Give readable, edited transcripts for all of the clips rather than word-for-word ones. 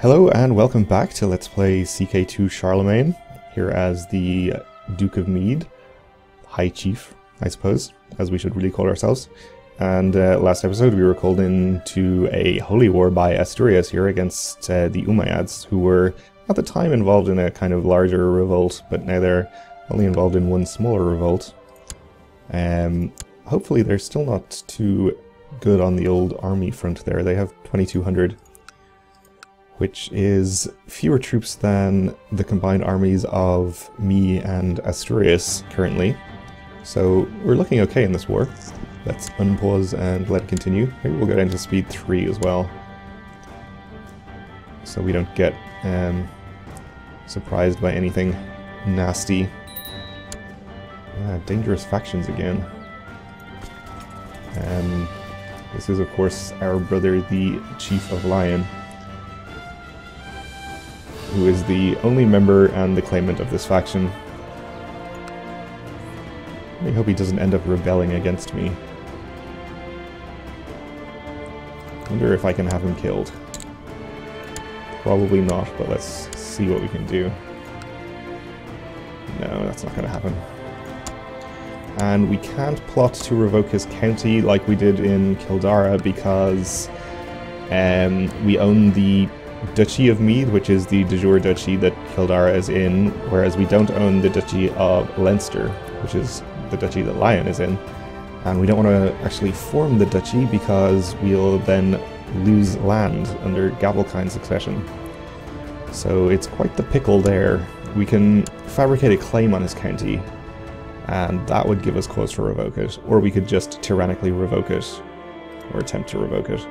Hello and welcome back to Let's Play CK2 Charlemagne, here as the Duke of Mead, High Chief, I suppose, as we should really call ourselves. And last episode we were called into a holy war by Asturias here against the Umayyads, who were at the time involved in a kind of larger revolt, but now they're only involved in one smaller revolt. Hopefully they're still not too good on the old army front there. They have 2200. Which is fewer troops than the combined armies of me and Asturias currently. So we're looking okay in this war. Let's unpause and let it continue. Maybe we'll go down to speed 3 as well, so we don't get surprised by anything nasty. Dangerous factions again. This is of course our brother the Chief of Lion, who is the only member and the claimant of this faction. I hope he doesn't end up rebelling against me. Wonder if I can have him killed. Probably not, but let's see what we can do. No, that's not going to happen. And we can't plot to revoke his county like we did in Kildara because we own the Duchy of Mead, which is the de jure duchy that Kildara is in, whereas we don't own the Duchy of Leinster, which is the duchy that Lion is in. And we don't want to actually form the duchy because we'll then lose land under Gavelkind succession. So it's quite the pickle there. We can fabricate a claim on his county, and that would give us cause to revoke it, or we could just tyrannically revoke it, or attempt to revoke it.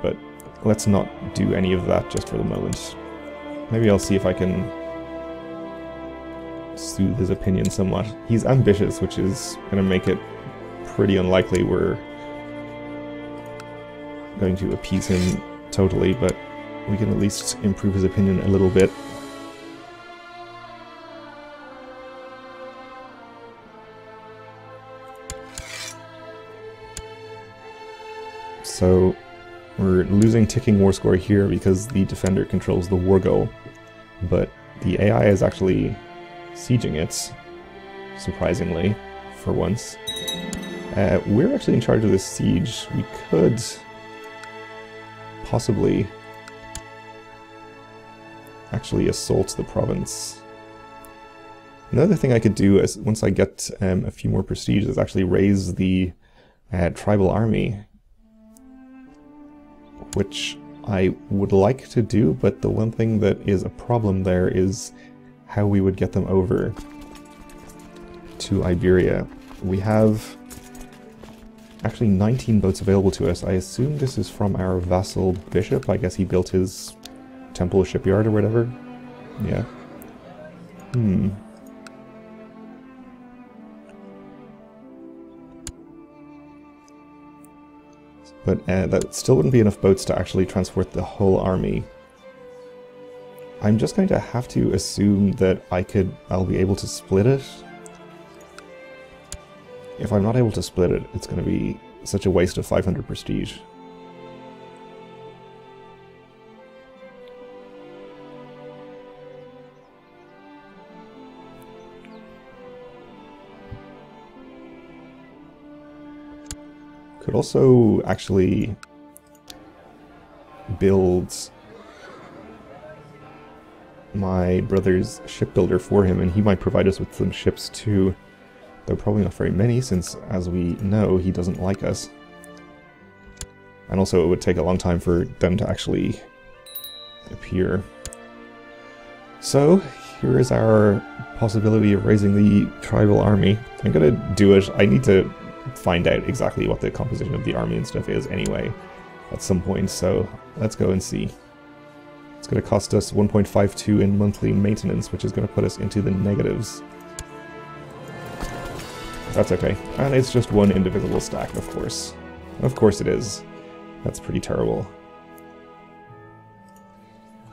But let's not do any of that just for the moment. Maybe I'll see if I can soothe his opinion somewhat. He's ambitious, which is going to make it pretty unlikely we're going to appease him totally, but we can at least improve his opinion a little bit. So we're losing ticking war score here because the defender controls the war goal, but the AI is actually sieging it, surprisingly, for once. We're actually in charge of this siege. We could possibly actually assault the province. Another thing I could do is, once I get a few more prestige, is actually raise the tribal army, which I would like to do, but the one thing that is a problem there is how we would get them over to Iberia. We have actually 19 boats available to us. I assume this is from our vassal bishop. I guess he built his temple shipyard or whatever. Yeah. But that still wouldn't be enough boats to actually transport the whole army. I'm just going to have to assume that I'll be able to split it. If I'm not able to split it, it's going to be such a waste of 500 prestige. Could also actually build my brother's shipbuilder for him, and he might provide us with some ships too, though probably not very many, since, as we know, he doesn't like us. And also it would take a long time for them to actually appear. So here is our possibility of raising the tribal army. I'm gonna do it. I need to find out exactly what the composition of the army and stuff is anyway at some point, so let's go and see. It's going to cost us 1.52 in monthly maintenance, which is going to put us into the negatives. That's okay. And it's just one indivisible stack, of course. Of course it is. That's pretty terrible.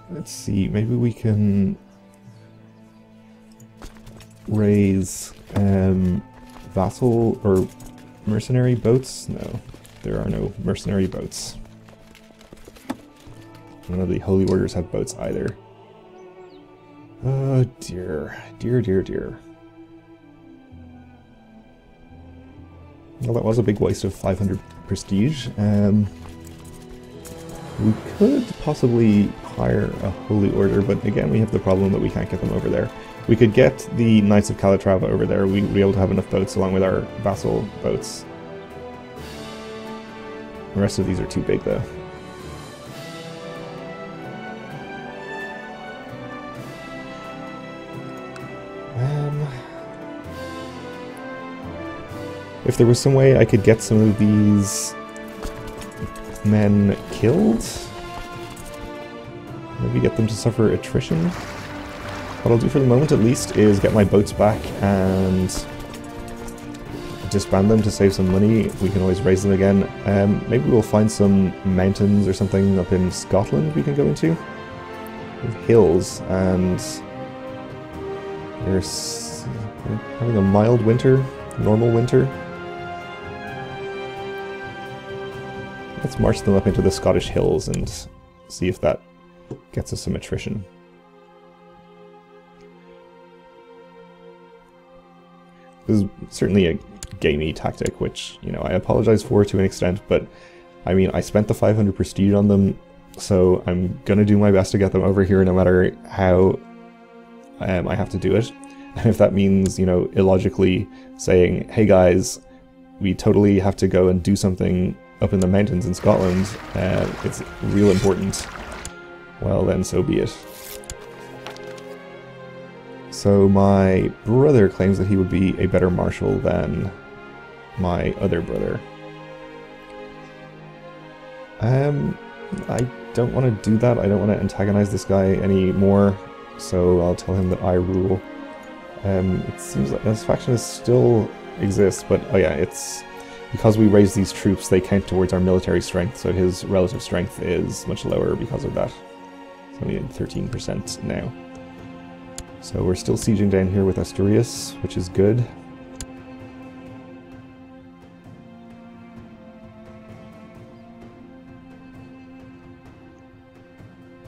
Let's see, maybe we can raise vassal or mercenary boats? No, there are no mercenary boats. None of the holy orders have boats either. Oh dear. Dear, dear, dear. Well, that was a big waste of 500 prestige. We could possibly hire a holy order, but again we have the problem that we can't get them over there. We could get the Knights of Calatrava over there. We'd be able to have enough boats along with our vassal boats. The rest of these are too big though. If there was some way I could get some of these men killed, maybe get them to suffer attrition. What I'll do for the moment at least is get my boats back and disband them to save some money. We can always raise them again. Maybe we'll find some mountains or something up in Scotland we can go into. With hills, and they're having a mild winter, normal winter. Let's march them up into the Scottish hills and see if that gets us some attrition. This is certainly a gamey tactic, which, you know, I apologize for to an extent, but I mean, I spent the 500 prestige on them, so I'm gonna do my best to get them over here no matter how I have to do it. And if that means, you know, illogically saying, hey guys, we totally have to go and do something up in the mountains in Scotland, it's real important, well then so be it. So my brother claims that he would be a better marshal than my other brother. I don't want to do that. I don't want to antagonize this guy anymore, so I'll tell him that I rule. It seems like this faction still exists, but oh yeah, it's because we raise these troops, they count towards our military strength, so his relative strength is much lower because of that. It's only at 13% now. So we're still sieging down here with Asturias, which is good.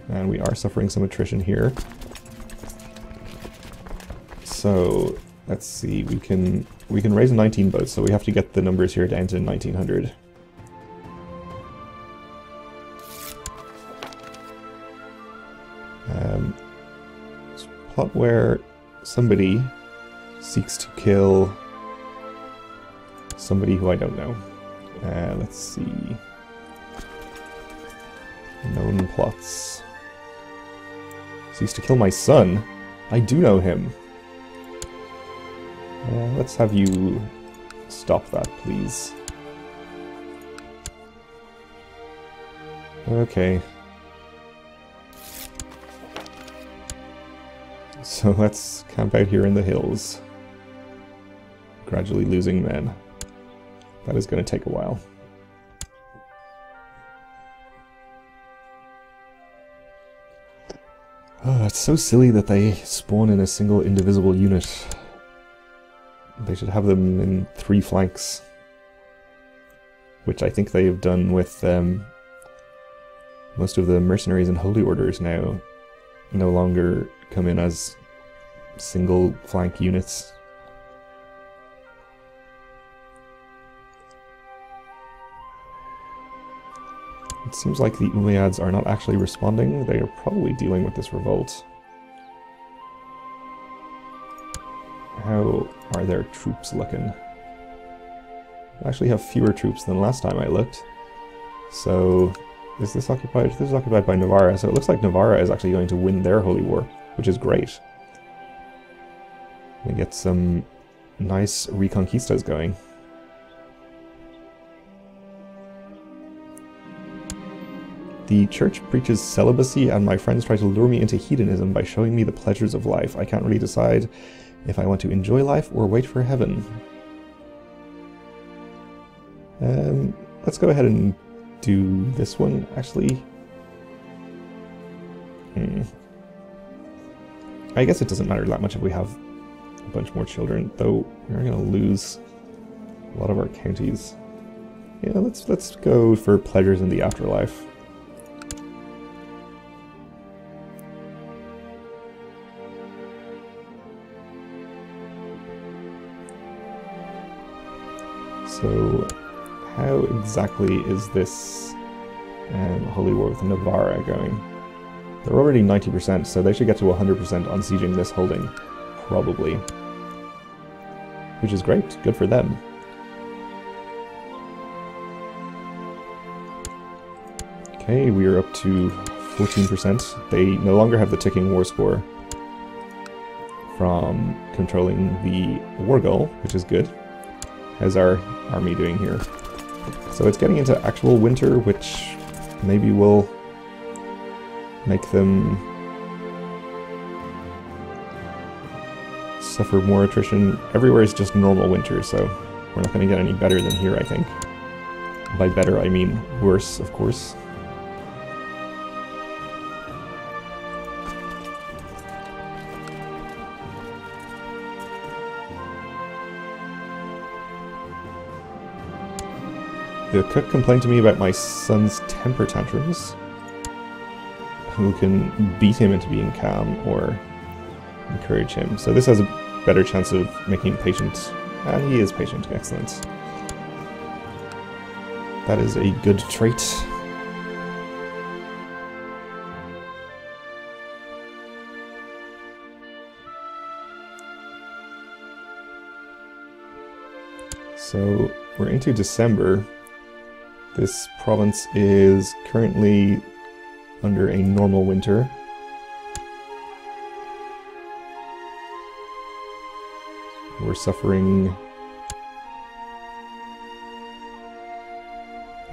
And we are suffering some attrition here. So let's see, we can raise 19 boats, so we have to get the numbers here down to 1900. Plot where somebody seeks to kill somebody who I don't know. Let's see. Known plots. Seeks to kill my son. I do know him. Let's have you stop that, please. Okay. So let's camp out here in the hills. Gradually losing men. That is going to take a while. Oh, it's so silly that they spawn in a single indivisible unit. They should have them in 3 flanks. Which I think they have done with most of the mercenaries and holy orders now. No longer come in as single flank units. It seems like the Umayyads are not actually responding. They are probably dealing with this revolt. How are their troops looking? I actually have fewer troops than last time I looked. So, is this occupied? This is occupied by Navarra, so it looks like Navarra is actually going to win their holy war, which is great. We get some nice reconquistas going. The church preaches celibacy, and my friends try to lure me into hedonism by showing me the pleasures of life. I can't really decide if I want to enjoy life or wait for heaven. Let's go ahead and do this one, actually. I guess it doesn't matter that much if we have a bunch more children, though we're going to lose a lot of our counties. Yeah, let's go for pleasures in the afterlife. So, how exactly is this Holy War with Navarra going? They're already 90%, so they should get to 100% on sieging this holding, probably. Which is great, good for them. Okay, we are up to 14%. They no longer have the ticking war score from controlling the war goal, which is good. How's our army doing here? So it's getting into actual winter, which maybe will make them suffer more attrition. Everywhere is just normal winter, so we're not going to get any better than here, I think. By better, I mean worse, of course. The cook complained to me about my son's temper tantrums. Who can beat him into being calm or encourage him. So this has a better chance of making him patient. And he is patient, excellent. That is a good trait. So we're into December. This province is currently under a normal winter. We're suffering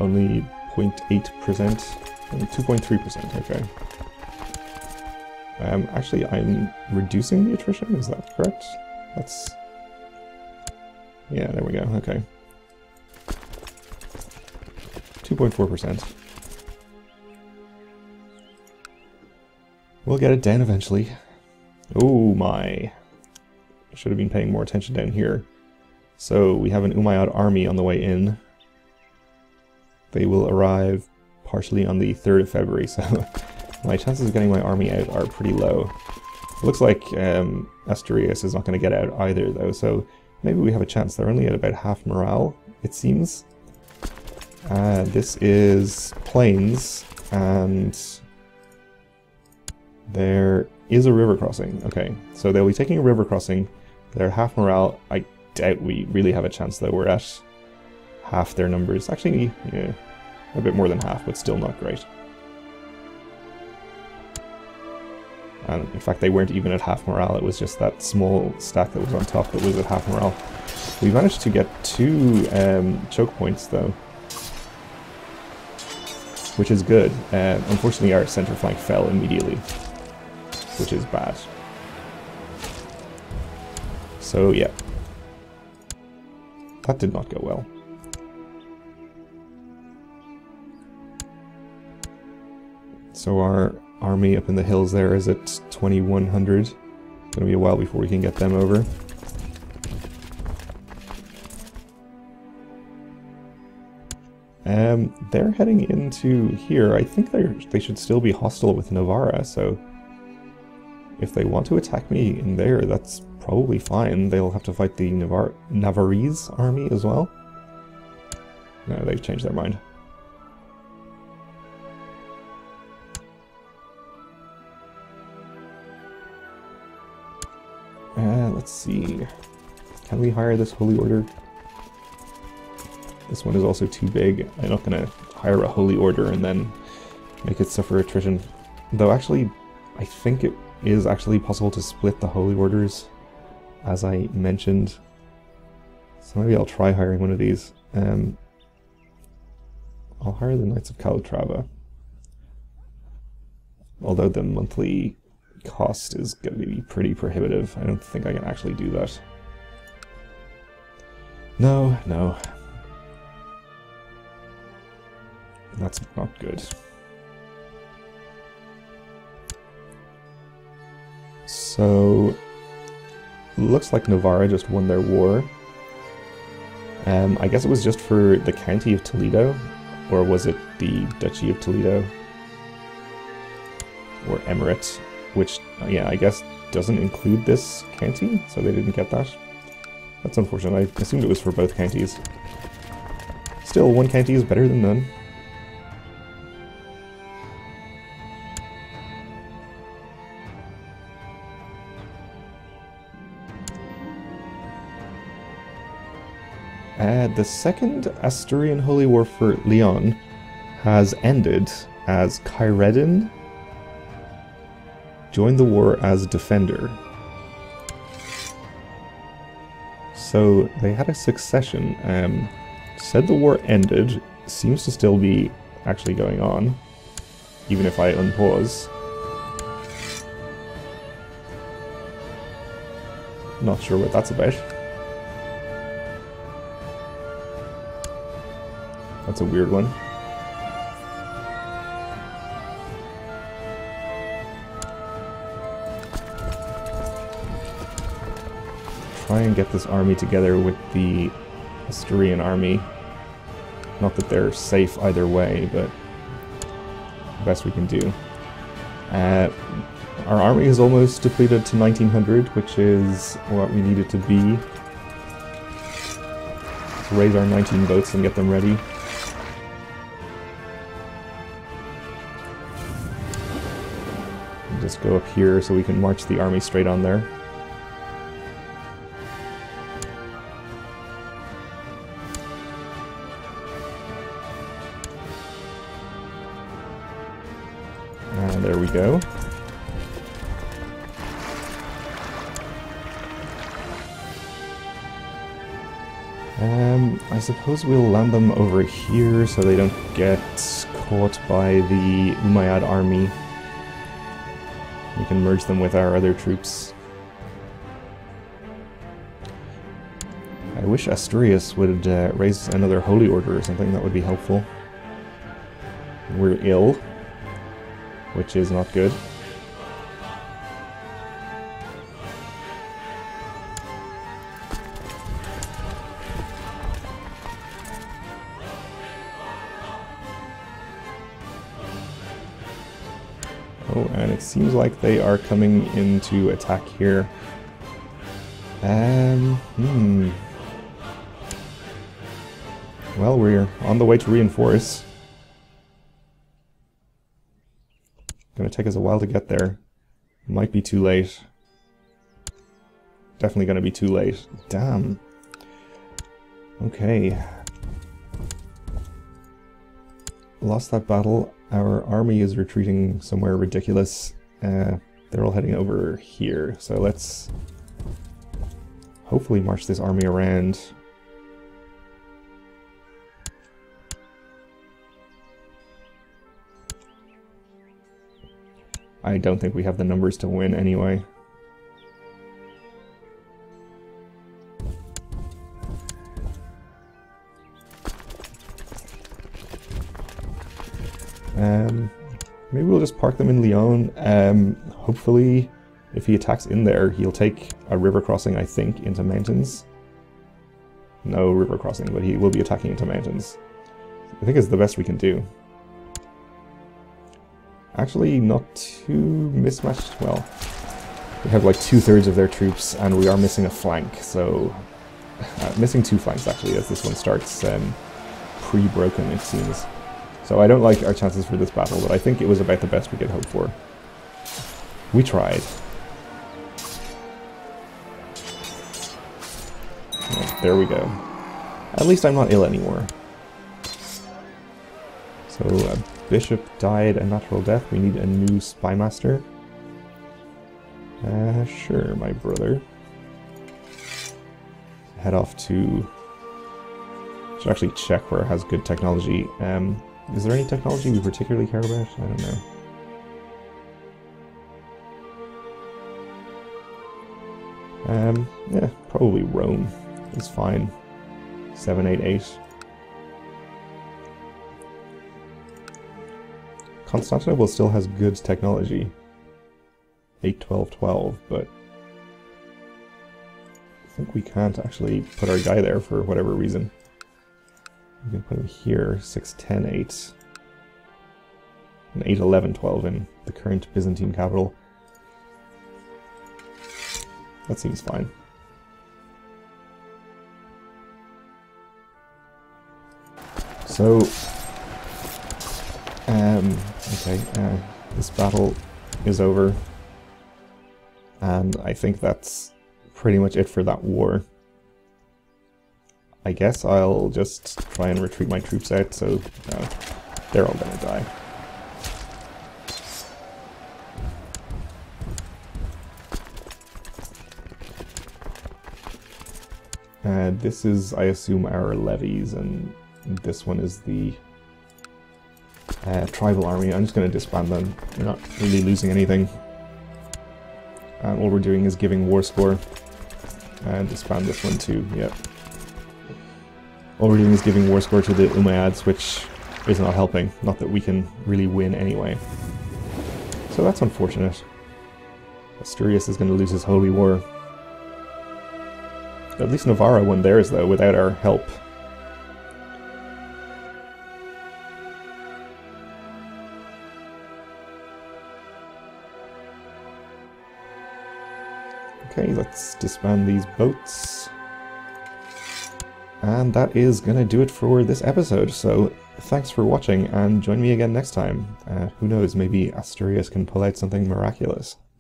only 0.8%, only 2.3%, okay. Actually, I'm reducing the attrition, is that correct? That's... yeah, there we go, okay. 2.4%. We'll get it down eventually. Oh my. I should have been paying more attention down here. So we have an Umayyad army on the way in. They will arrive partially on the 3rd of February, so my chances of getting my army out are pretty low. It looks like Asturias is not going to get out either though, so maybe we have a chance. They're only at about half morale, it seems. This is plains, and there is a river crossing. Okay, so they'll be taking a river crossing. They're half morale. I doubt we really have a chance though. We're at half their numbers. Actually, yeah, a bit more than half, but still not great. And in fact, they weren't even at half morale. It was just that small stack that was on top that was at half morale. We managed to get 2 choke points though, which is good. Unfortunately, our center flank fell immediately, which is bad. So yeah, that did not go well. So our army up in the hills there is at 2100. It's going to be a while before we can get them over. They're heading into here. I think they should still be hostile with Navarra, so if they want to attack me in there, that's probably fine. They'll have to fight the Navarrese army as well. No, they've changed their mind. Let's see. Can we hire this Holy Order? This one is also too big. I'm not going to hire a Holy Order and then make it suffer attrition. Though actually, I think it is actually possible to split the Holy Orders, as I mentioned. So maybe I'll try hiring one of these. I'll hire the Knights of Calatrava. Although the monthly cost is going to be pretty prohibitive. I don't think I can actually do that. No, no. That's not good. So, looks like Navarra just won their war. I guess it was just for the county of Toledo, or was it the Duchy of Toledo? Or Emirate, which, yeah, I guess doesn't include this county, so they didn't get that. That's unfortunate. I assumed it was for both counties. Still, one county is better than none. The second Asturian Holy War for Leon has ended as Khaireddin joined the war as defender. So they had a succession. Said the war ended, seems to still be actually going on, even if I unpause. Not sure what that's about. That's a weird one. Try and get this army together with the Asturian army. Not that they're safe either way, but the best we can do. Our army is almost depleted to 1900, which is what we need it to be. Let's raise our 19 boats and get them ready. Just go up here so we can march the army straight on there. And there we go. I suppose we'll land them over here so they don't get caught by the Umayyad army. We can merge them with our other troops. I wish Asturias would raise another holy order or something. That would be helpful. We're ill, which is not good. Oh, and it seems like they are coming in to attack here. Well, we're on the way to reinforce. Gonna take us a while to get there. Might be too late. Definitely gonna be too late. Damn. Okay. Lost that battle. Our army is retreating somewhere ridiculous. They're all heading over here, so let's hopefully march this army around. I don't think we have the numbers to win anyway. Maybe we'll just park them in Lyon. Hopefully, if he attacks in there, he'll take a river crossing, I think, into mountains. No river crossing, but he will be attacking into mountains. I think it's the best we can do. Actually, not too mismatched. Well, we have like 2/3 of their troops, and we are missing a flank, so... missing 2 flanks, actually, as this one starts pre-broken, it seems. So I don't like our chances for this battle, but I think it was about the best we could hope for. We tried. Yeah, there we go. At least I'm not ill anymore. So a bishop died a natural death. We need a new spymaster. Sure, my brother. Head off to... should actually check where it has good technology. Is there any technology we particularly care about? I don't know. Yeah, probably Rome is fine. 788. Constantinople still has good technology. 81212, but I think we can't actually put our guy there for whatever reason. We can put him here, 610-8. And 811-12 in the current Byzantine capital. That seems fine. So, okay, this battle is over, and I think that's pretty much it for that war. I guess I'll just try and retreat my troops out, so they're all gonna die. This is, I assume, our levies, and this one is the tribal army. I'm just going to disband them. We're not really losing anything. And all we're doing is giving war score. And disband this one too, yep. All we're doing is giving war score to the Umayyads, which is not helping. Not that we can really win anyway. So that's unfortunate. Asturias is going to lose his holy war. At least Navarra won theirs, though, without our help. Okay, let's disband these boats. And that is gonna do it for this episode, so thanks for watching, and join me again next time. Who knows, maybe Asturias can pull out something miraculous.